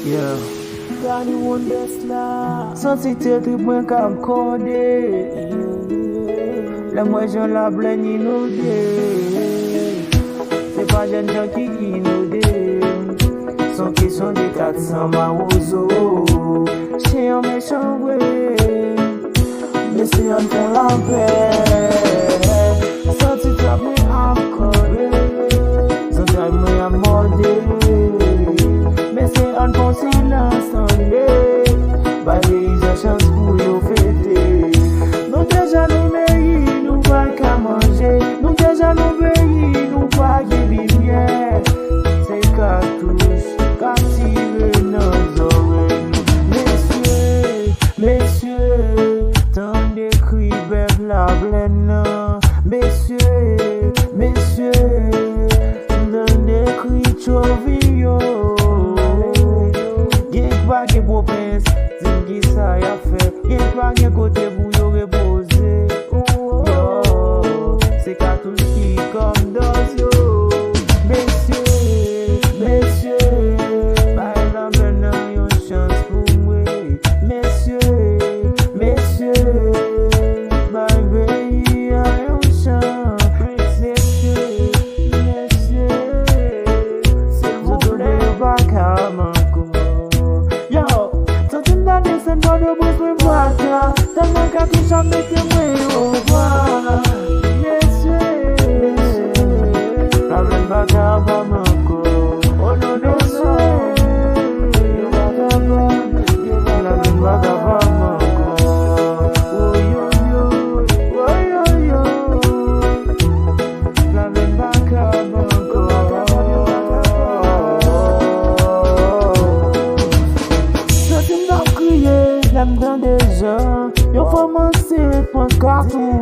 Yeah. Gani won desla. Santi te trip mwen ka mkode. La mwen jan la blen inode. Se pa jen jan ki inode. Son kesyon de 400 ma ouzo. Se yon me chanwe. Me se yon fon la pe. Santi trap mwen akode. Santi trap mwen amode. Me se yon fon silans ande. Baye isa chans pou yo fete. Nou deja nou meyi, nou pa ka manje. Nou deja nou veyi, nou pa ge bimye. Se katouche, ka tire nan zore. Mesye, tan de kri bev la blen nan. Mesye, tan de kri choviyo. Gen kwa ge popens, zingi sa ya fe. Gen kwa ge kote pou yo repose. Yo, se katouche ki kom dos yo. Mesye, bay la blen nan yon chans pou mwe. Mesye, bay veyi a yon chans. Mesye, se voto de yo baka manko. Yo, santi mda desen bodo bous mwen baka. Telman katouche a mette mwen owa. Mesye, la blen baka ba manko. Oh no no so, yo baka ba, la blen baka ba manko. Oh yo yo, la blen baka manko. Santi mda kriye, lem dan de jan. Yo foman se pon kartou.